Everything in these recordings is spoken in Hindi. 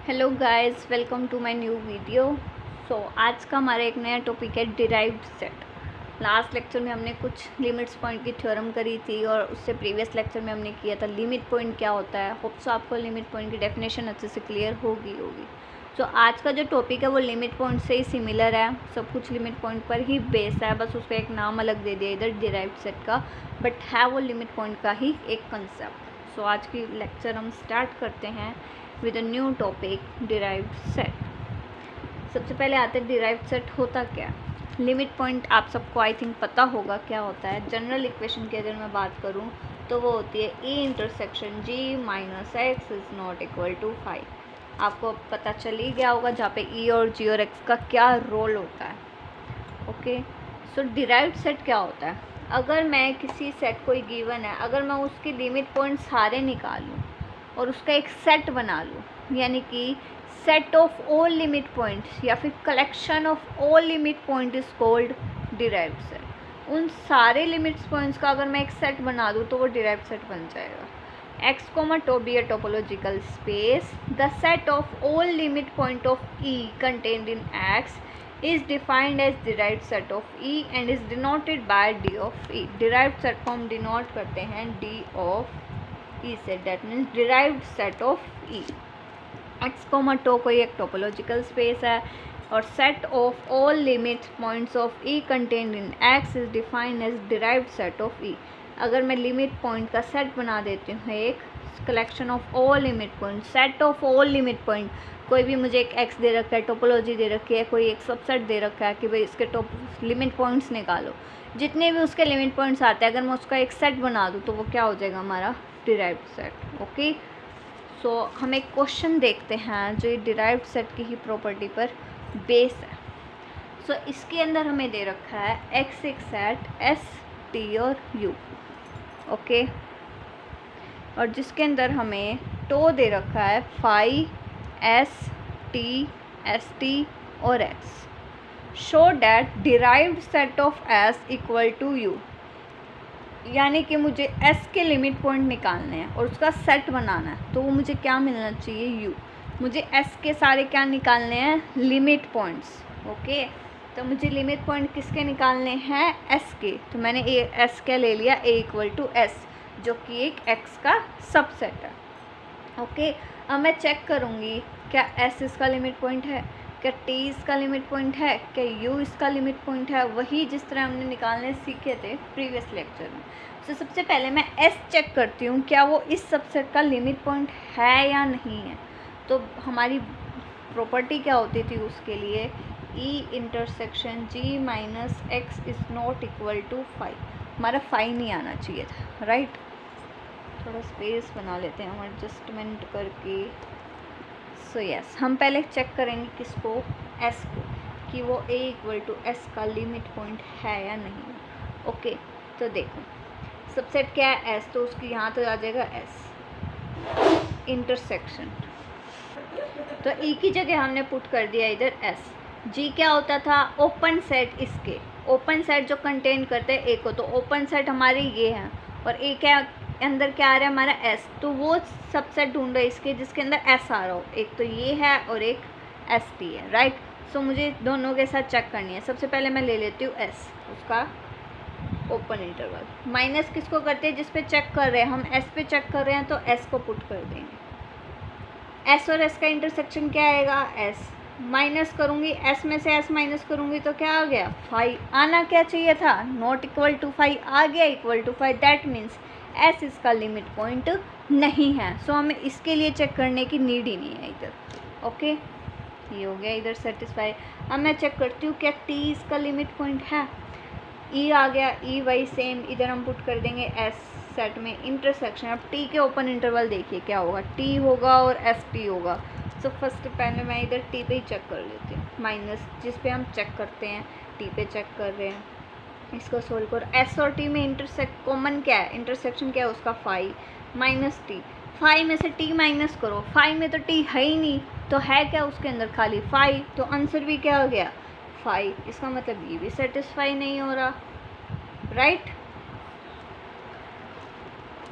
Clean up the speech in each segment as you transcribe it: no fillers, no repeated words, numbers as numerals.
Hello guys, welcome to my new video. आज का हमारा एक नया टॉपिक है डिराइव्ड सेट। लास्ट लेक्चर में हमने कुछ लिमिट्स पॉइंट की थ्योरम करी थी और उससे प्रीवियस लेक्चर में हमने किया था लिमिट पॉइंट क्या होता है। होप्स आपको लिमिट पॉइंट की डेफिनेशन अच्छे से क्लियर होगी। आज का जो टॉपिक है वो लिमिट पॉइंट से ही सिमिलर है, सब कुछ लिमिट पॉइंट पर ही बेस है, बस उसका एक नाम अलग दे दिया इधर डिराइव्ड सेट का, बट है वो लिमिट पॉइंट का ही एक कंसेप्ट। आज की लेक्चर हम स्टार्ट करते हैं with a new topic derived set. सबसे पहले आते हैं डिराइव्ड सेट होता क्या है। लिमिट पॉइंट आप सबको आई थिंक पता होगा क्या होता है। जनरल इक्वेशन की अगर मैं बात करूं तो वो होती है E intersection G minus X is not equal to 5। आपको पता चल ही गया होगा जहाँ पे ई और जी और एक्स का क्या रोल होता है। ओके, डिराइव्ड सेट क्या होता है। अगर मैं किसी सेट कोई गिवन है, अगर मैं उसके लिमिट पॉइंट सारे निकालूं और उसका एक सेट बना लूँ, यानी कि set of all limit points या फिर collection of all limit point is called derived set. उन सारे लिमिट्स पॉइंट्स का अगर मैं एक सेट बना दूँ तो वो डिराइव्ड सेट बन जाएगा। X, to be a topological space, the set of all limit point of E contained in X is defined as derived set of E and is denoted by D of E. Derived set को हम denote करते हैं D of E से, that means derived set of E. X, to कोई एक topological space है और set of all limit points of E contained in X is defined as derived set of E. अगर मैं लिमिट पॉइंट का सेट बना देती हूँ, एक collection of all limit point, set of all limit point, कोई भी मुझे एक एक्स दे रखा है, टोपोलॉजी दे रखी है, कोई एक सबसेट दे रखा है कि भाई इसके लिमिट पॉइंट्स निकालो, जितने भी उसके लिमिट पॉइंट्स आते हैं अगर मैं उसका एक सेट बना दूँ तो वो क्या हो जाएगा, हमारा डिराइव्ड सेट। ओके, हम एक क्वेश्चन देखते हैं जो ये डिराइव्ड सेट की ही प्रॉपर्टी पर बेस है। इसके अंदर हमें दे रखा है एक्स एक सेट एस टी और यू। ओके, और जिसके अंदर हमें टो दे रखा है फाई एस टी और X. Show that derived set of S equal to U, यानी कि मुझे एस के लिमिट पॉइंट निकालने हैं और उसका सेट बनाना है, तो वो मुझे क्या मिलना चाहिए, यू। मुझे एस के सारे क्या निकालने हैं, लिमिट पॉइंट्स। ओके, तो मुझे लिमिट पॉइंट किसके निकालने हैं, एस के। तो मैंने एस क्या ले लिया, ए इक्वल टू एस, जो कि एक एक्स का सबसेट है। ओके, अब मैं चेक करूँगी क्या एस इसका लिमिट पॉइंट है, क्या टी इसका लिमिट पॉइंट है, क्या यू इसका लिमिट पॉइंट है, वही जिस तरह हमने निकालने सीखे थे प्रीवियस लेक्चर में। सबसे पहले मैं एस चेक करती हूँ क्या वो इस सबसेट का लिमिट पॉइंट है या नहीं है। तो हमारी प्रॉपर्टी क्या होती थी उसके लिए, E intersection G minus X is not equal to 5। हमारा 5 नहीं आना चाहिए था, राइट। थोड़ा स्पेस बना लेते हैं हम एडजस्टमेंट करके। यस, हम पहले चेक करेंगे किसको, एस को, कि वो ए इक्वल टू एस का लिमिट पॉइंट है या नहीं। ओके, तो देखो सबसेट क्या है, एस, तो उसकी यहाँ तो आ जाएगा एस इंटरसेक्शन, तो ई की जगह हमने पुट कर दिया इधर एस। जी क्या होता था, ओपन सेट, इसके ओपन सेट जो कंटेन करते हैं ए को, तो ओपन सेट हमारे ये हैं और ए क्या अंदर क्या आ रहा है, हमारा एस। तो वो सबसेट ढूंढो इसके जिसके अंदर एस आ रहा हो, एक तो ये है और एक एस टी है, राइट। मुझे दोनों के साथ चेक करनी है। सबसे पहले मैं ले लेती हूँ एस, उसका ओपन इंटरवल। माइनस किसको करते हैं, जिस पे चेक कर रहे हैं हम, एस पे चेक कर रहे हैं तो एस को पुट कर देंगे। एस और एस का इंटरसेक्शन क्या आएगा, एस। माइनस करूँगी, एस में से एस माइनस करूँगी तो क्या आ गया, 5। आना क्या चाहिए था, नॉट इक्वल टू 5, आ गया equal to 5। That means S इसका लिमिट पॉइंट नहीं है। हमें इसके लिए चेक करने की नीड ही नहीं है इधर। ओके, ये हो गया इधर सेटिस्फाई। अब मैं चेक करती हूँ क्या टी इसका लिमिट पॉइंट है, ई आ गया, ई वही सेम इधर हम पुट कर देंगे एस सेट में इंटरसेक्शन। अब टी के ओपन इंटरवल देखिए क्या होगा, टी होगा और एस टी होगा। फर्स्ट पहले मैं इधर टी पे ही चेक कर लेती हूँ, माइनस जिस पे हम चेक करते हैं टी पे चेक कर रहे हैं, इसको सोल्व करो। एस और टी में इंटरसेक्ट कॉमन क्या है, इंटरसेक्शन क्या है उसका, 5 माइनस टी। 5 में से टी माइनस करो, 5 में तो टी है ही नहीं, तो है क्या उसके अंदर, खाली 5। तो आंसर भी क्या हो गया, 5। इसका मतलब ये भी सेटिस्फाई नहीं हो रहा, राइट।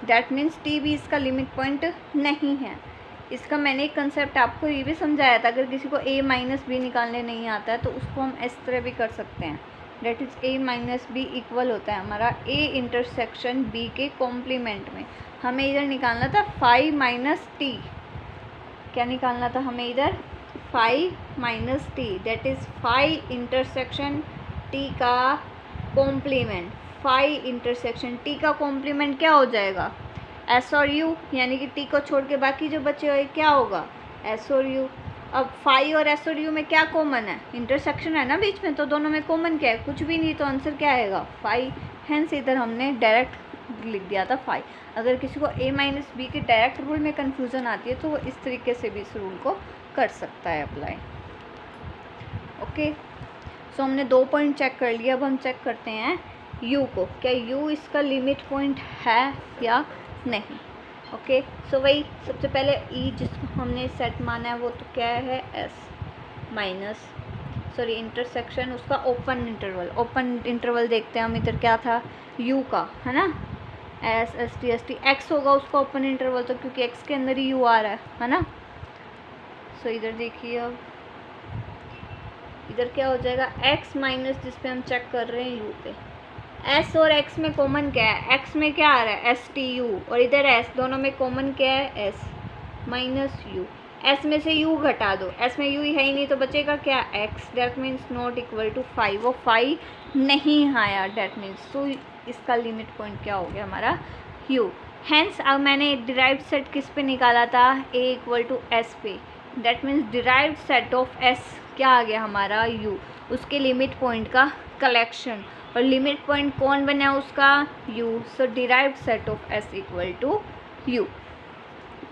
दैट मीन्स टी भी इसका लिमिट पॉइंट नहीं है। इसका मैंने एक कंसेप्ट आपको ये भी समझाया था, अगर किसी को a माइनस बी निकालने नहीं आता है तो उसको हम इस तरह भी कर सकते हैं, that is a minus B equal होता है हमारा a इंटरसेक्शन b के कॉम्प्लीमेंट में। हमें इधर निकालना था फाइव माइनस टी, क्या निकालना था हमें इधर, five minus T, that is five intersection T का कॉम्प्लीमेंट। फाइव इंटरसेक्शन टी का कॉम्प्लीमेंट क्या हो जाएगा, एस और यू, यानी कि टी को छोड़ के बाकी जो बचे हुए क्या होगा, एस और यू। अब फाइव और एस और यू में क्या कॉमन है, इंटरसेक्शन है ना बीच में, तो दोनों में कॉमन क्या है, कुछ भी नहीं, तो आंसर क्या आएगा, फाइव। हेंस इधर हमने डायरेक्ट लिख दिया था फाइव। अगर किसी को a माइनस बी के डायरेक्ट रूल में कन्फ्यूज़न आती है तो वो इस तरीके से भी इस रूल को कर सकता है अप्लाई। ओके, सो हमने 2 पॉइंट चेक कर लिया। अब हम चेक करते हैं u को, क्या u इसका लिमिट पॉइंट है या नहीं। ओके, सो वही सबसे पहले e जिसको हमने सेट माना है वो तो क्या है, s माइनस सॉरी इंटरसेक्शन उसका ओपन इंटरवल देखते हैं हम। इधर क्या था u का, है ना, एस एस टी एक्स होगा उसका ओपन इंटरवल, तो क्योंकि x के अंदर ही u आ रहा है ना। सो इधर देखिए, अब इधर क्या हो जाएगा, x माइनस जिस पे हम चेक कर रहे हैं u पे, s और x में कॉमन क्या है, x में क्या आ रहा है एस टी यू, और इधर s, दोनों में कॉमन क्या है s माइनस यू। s में से u घटा दो, s में u ही है ही नहीं तो बचेगा क्या, x, that means not equal to five, वो फाइव नहीं आया, डेट मीन्स तो इसका लिमिट पॉइंट क्या हो गया हमारा u। हेंस अब मैंने डिराइव्ड सेट किस पे निकाला था, a इक्वल टू s पे, that means derived set of s क्या आ गया हमारा u, उसके लिमिट पॉइंट का कलेक्शन, और लिमिट पॉइंट कौन बना उसका u, so derived set of s equal to u।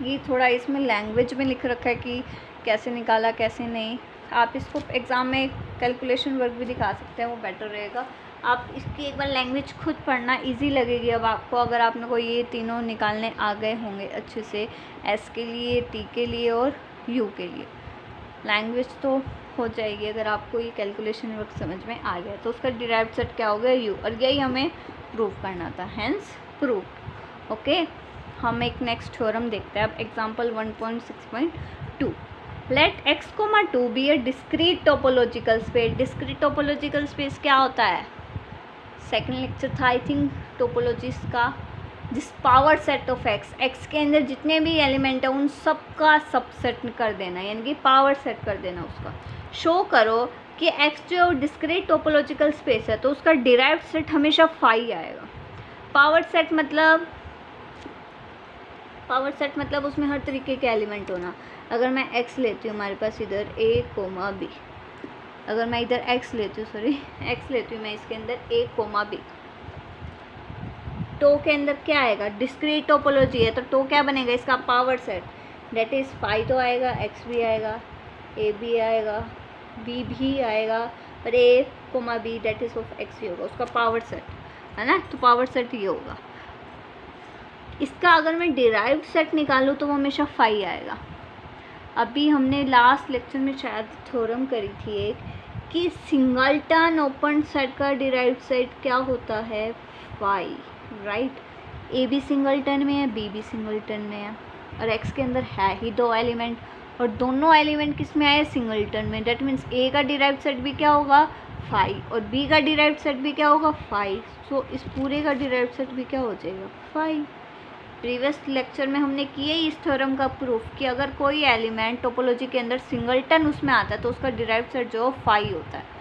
ये थोड़ा इसमें लैंग्वेज में लिख रखा है कि कैसे निकाला कैसे नहीं, आप इसको एग्ज़ाम में कैलकुलेशन वर्क भी दिखा सकते हैं, वो बेटर रहेगा। आप इसकी एक बार लैंग्वेज खुद पढ़ना, इजी लगेगी अब आपको, अगर आपने को ये तीनों निकालने आ गए होंगे अच्छे से, s के लिए, t के लिए और u के लिए, लैंग्वेज तो हो जाएगी अगर आपको ये कैलकुलेशन वर्क समझ में आ गया। तो उसका डिराइव्ड सेट क्या हो गया u, और यही हमें प्रूव करना था, हेंस प्रूव। ओके, हम एक नेक्स्ट थ्योरम देखते हैं अब, example 1.6.2, let x, 2 be a discrete topological space. Discrete topological space क्या होता है, सेकंड लेक्चर था आई थिंक टोपोलॉजीज का, जिस पावर सेट ऑफ x के अंदर जितने भी एलिमेंट है उन सब का सबसेट कर देना, यानी कि पावर सेट कर देना उसका। शो करो कि x जो डिस्क्रीट टोपोलॉजिकल स्पेस है तो उसका डिराइव्ड सेट हमेशा फाई आएगा। पावर सेट मतलब उसमें हर तरीके के एलिमेंट होना। अगर मैं x लेती हूँ, हमारे पास इधर a, b, अगर मैं इधर x लेती हूँ मैं इसके अंदर a, b, टो के अंदर क्या आएगा, डिस्क्रीट टोपोलॉजी है तो टो क्या बनेगा इसका, power set, that is phi तो आएगा, x भी आएगा, a भी आएगा, b भी आएगा, और a, b that is of x भी होगा उसका पावर सेट, है ना। तो पावर सेट ये होगा। इसका अगर मैं डिराइव्ड सेट निकालूँ तो वो हमेशा फाई आएगा। अभी हमने लास्ट लेक्चर में शायद थ्योरम करी थी एक, कि सिंगलटन ओपन सेट का डिराइव्ड सेट क्या होता है, फाई, राइट। ए भी सिंगलटन में है, बी भी सिंगलटन में है, और एक्स के अंदर है ही 2 एलिमेंट, और दोनों एलिमेंट किस में आए, सिंगलटन में। डेट मीन्स ए का डिराइव्ड सेट भी क्या होगा, फाई, और बी का डिराइव्ड सेट भी क्या होगा, फाई। सो इस पूरे का डिराइव्ड सेट भी क्या हो जाएगा, फाई। प्रीवियस लेक्चर में हमने किए इस थ्योरम का प्रूफ कि अगर कोई एलिमेंट टोपोलॉजी के अंदर सिंगलटन उसमें आता है तो उसका डिराइव्ड सेट जो फाई होता है।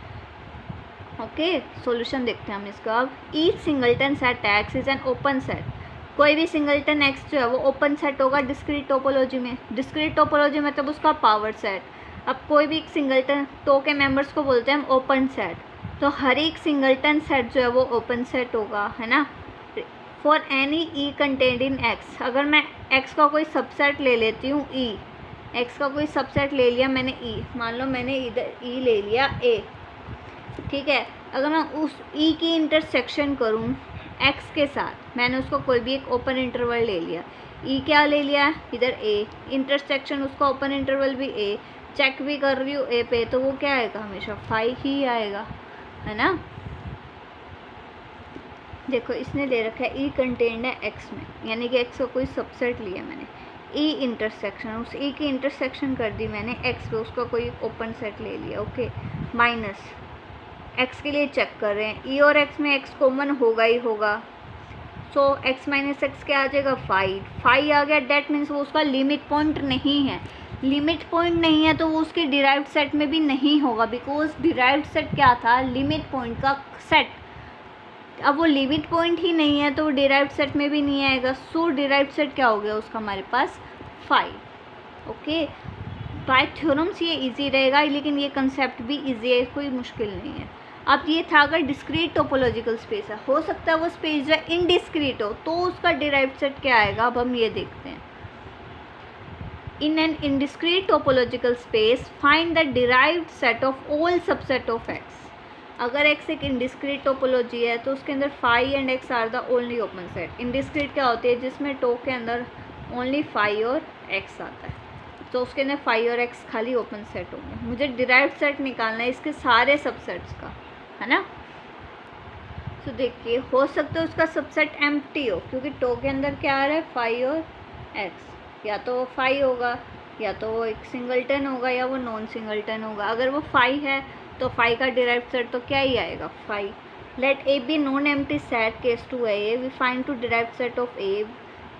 ओके, सॉल्यूशन देखते हैं हम इसका। अब each singleton set x is an open set. कोई भी सिंगलटन एक्स जो है वो ओपन सेट होगा डिस्क्रीट टोपोलॉजी में। डिस्क्रीट टोपोलॉजी मतलब उसका पावर सेट। अब कोई भी सिंगलटन टो के मेंबर्स को बोलते हैं हम ओपन सेट, तो हर एक सिंगलटन सेट जो है वो ओपन सेट होगा, है ना। For any E contained in x, अगर मैं एक्स का कोई सबसेट ले लेती हूँ, ई, एक्स का कोई सबसेट ले लिया मैंने ई, मान लो मैंने इधर ई ले लिया ए, ठीक है। अगर मैं उस ई की इंटरसेक्शन करूँ एक्स के साथ, मैंने उसको कोई भी एक ओपन इंटरवल ले लिया, ई क्या ले लिया इधर ए, इंटरसेक्शन उसका ओपन इंटरवल भी ए, चेक भी कर रही हूँ ए पे, तो वो क्या आएगा, हमेशा फाई ही आएगा, है ना। देखो इसने दे रखा है ई कंटेंड है एक्स में, यानी कि एक्स का कोई सबसेट लिया मैंने, ई इंटरसेक्शन, उस ई की इंटरसेक्शन कर दी मैंने एक्स पे, उसका कोई ओपन सेट ले लिया, ओके, माइनस एक्स के लिए चेक कर रहे हैं, ई और एक्स में एक्स कॉमन होगा ही होगा, सो एक्स माइनस एक्स क्या आ जाएगा 5 आ गया, डेट मीन्स वो उसका लिमिट पॉइंट नहीं है, लिमिट पॉइंट नहीं है तो वो उसके डिराइव्ड सेट में भी नहीं होगा, बिकॉज डिराइव्ड सेट क्या था, लिमिट पॉइंट का सेट, अब वो लिमिट पॉइंट ही नहीं है तो वो डिराइव्ड सेट में भी नहीं आएगा, सो डिराइव्ड सेट क्या हो गया उसका हमारे पास 5, ओके। बाय थ्योरम्स ये इजी रहेगा, लेकिन ये कंसेप्ट भी इजी है, कोई मुश्किल नहीं है। अब ये था अगर डिस्क्रीट टोपोलॉजिकल स्पेस है, हो सकता है वो स्पेस जो है इनडिस्क्रीट हो, तो उसका डिराइव्ड सेट क्या आएगा, अब हम ये देखते हैं। In an indiscrete topological space find the derived set of all subset of X. अगर x एक इनडिस्क्रीट टोपोलॉजी है तो उसके अंदर phi and x are the only open set. Indiscrete क्या होती है, जिसमें टो के अंदर ओनली फाई और x आता है, तो उसके अंदर फाई और x खाली ओपन सेट होंगे। मुझे डिराइव्ड सेट निकालना है इसके सारे सबसेट्स का, है ना। तो देखिए हो सकता है उसका सबसेट एम्प्टी हो, क्योंकि टो के अंदर क्या आ रहा है फाई और x, या तो वो फाई होगा, या तो वो एक सिंगलटन होगा, या वो नॉन सिंगलटन होगा। अगर वो फाई है तो फाई का डिराइव्ड सेट तो क्या ही आएगा, phi. Let A be non empty set, case two है A, we find to derived set of A.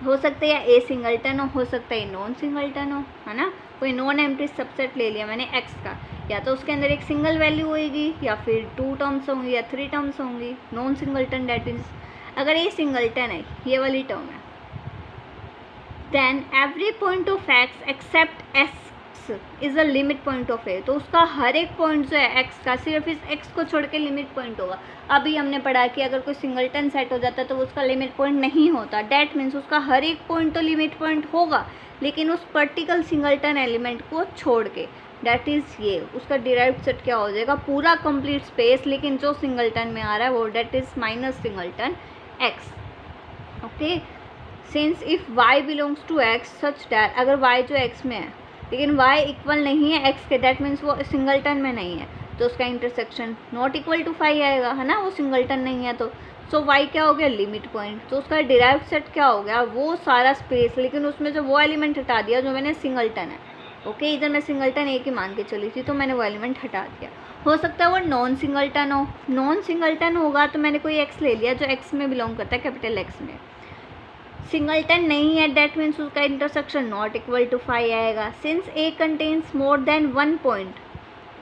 हो सकता है या ए सिंगलटन हो सकता है नॉन सिंगलटन हो, है ना। कोई नॉन एम्प्टी सबसेट ले लिया मैंने एक्स का, या तो उसके अंदर एक सिंगल वैल्यू होगी, या फिर 2 टर्म्स होंगी, या 3 टर्म्स होंगी। नॉन सिंगलटन डेट मीन्स अगर ए सिंगलटन है, ये वाली टर्म है, then every point of X except S is a limit point of A. तो उसका हर एक पॉइंट जो है एक्स का, सिर्फ इस एक्स को छोड़ के लिमिट पॉइंट होगा। अभी हमने पढ़ा कि अगर कोई सिंगलटन सेट हो जाता है तो उसका लिमिट पॉइंट नहीं होता, डैट मीन्स उसका हर एक पॉइंट तो लिमिट पॉइंट होगा, लेकिन उस पर्टिकुलर सिंगलटन एलिमेंट को छोड़ के, डैट इज़ ये उसका डिराइव्ड सेट क्या हो जाएगा, पूरा कंप्लीट स्पेस, लेकिन जो सिंगलटन में आ रहा है वो that is minus singleton x, okay. Since if y belongs to x such that, अगर y जो x में है लेकिन y इक्वल नहीं है x के, डैट मीन्स वो सिंगलटन में नहीं है, तो उसका इंटरसेक्शन नॉट इक्वल टू 5 आएगा, है ना, वो सिंगलटन नहीं है तो। सो y क्या हो गया, लिमिट पॉइंट, तो उसका डिराइव्ड सेट क्या हो गया, वो सारा स्पेस, लेकिन उसमें जो वो एलिमेंट हटा दिया जो मैंने सिंगलटन है, ओके। इधर मैं सिंगलटन एक ही मान के चली थी तो मैंने वो एलिमेंट हटा दिया। हो सकता है वो नॉन सिंगलटन हो, नॉन सिंगलटन होगा तो मैंने कोई x ले लिया जो x में बिलोंग करता है, कैपिटल X में। सिंगलटन नहीं है, डेट मीन्स उसका इंटरसेक्शन नॉट इक्वल टू 5 आएगा। सिंस ए कंटेन्स मोर देन 1 पॉइंट,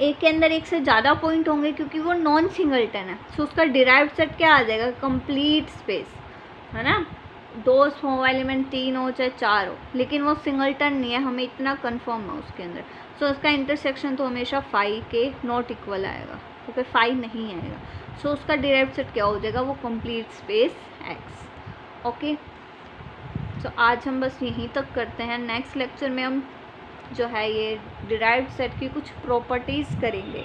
ए के अंदर एक से ज़्यादा पॉइंट होंगे क्योंकि वो नॉन सिंगलटन है, सो उसका डिराइव्ड सेट क्या आ जाएगा, कंप्लीट स्पेस, है ना। 2 हो एलिमेंट, 3 हो चाहे 4 हो, लेकिन वो सिंगलटन नहीं है, हमें इतना कन्फर्म है उसके अंदर। सो उसका इंटरसेक्शन तो हमेशा 5 के नॉट इक्वल आएगा, ओके, 5 नहीं आएगा। सो उसका डिराइव्ड सेट क्या हो जाएगा, वो कंप्लीट स्पेस एक्स, ओके। तो आज हम बस यहीं तक करते हैं। नेक्स्ट लेक्चर में हम जो है ये डिराइव्ड सेट की कुछ प्रॉपर्टीज़ करेंगे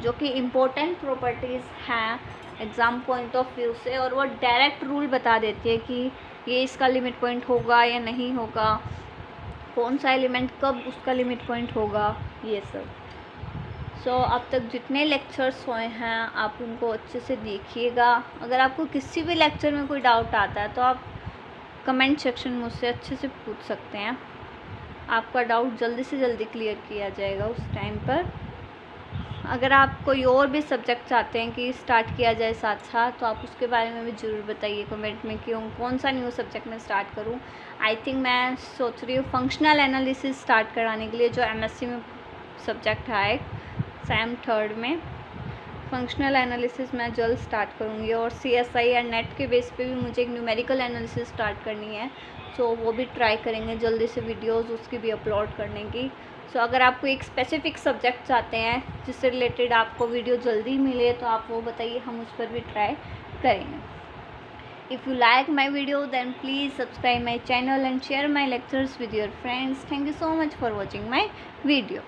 जो कि इम्पोर्टेंट प्रॉपर्टीज़ हैं एग्ज़ाम पॉइंट ऑफ व्यू से, और वो डायरेक्ट रूल बता देती है कि ये इसका लिमिट पॉइंट होगा या नहीं होगा, कौन सा एलिमेंट कब उसका लिमिट पॉइंट होगा, ये सब। सो अब तक जितने लेक्चर्स हुए हैं आप उनको अच्छे से देखिएगा। अगर आपको किसी भी लेक्चर में कोई डाउट आता है तो आप कमेंट सेक्शन मुझसे अच्छे से पूछ सकते हैं, आपका डाउट जल्दी से जल्दी क्लियर किया जाएगा उस टाइम पर। अगर आप कोई और भी सब्जेक्ट चाहते हैं कि स्टार्ट किया जाए साथ साथ, तो आप उसके बारे में भी ज़रूर बताइए कमेंट में कि कौन सा न्यू सब्जेक्ट मैं स्टार्ट करूं। आई थिंक मैं सोच रही हूँ फंक्शनल एनालिसिस स्टार्ट कराने के लिए, जो MSc में सब्जेक्ट है सेम 3rd में। फंक्शनल एनालिसिस मैं जल्द स्टार्ट करूँगी, और CSI या नेट के बेस पे भी मुझे एक न्यूमेरिकल एनालिसिस स्टार्ट करनी है, सो वो भी ट्राई करेंगे जल्दी से वीडियोस उसकी भी अपलोड करने की। सो अगर आपको एक स्पेसिफिक सब्जेक्ट चाहते हैं जिससे रिलेटेड आपको वीडियो जल्दी मिले तो आप वो बताइए, हम उस पर भी ट्राई करेंगे। If you like my video then please subscribe my channel and share my lectures with your friends. Thank you so much for watching my video.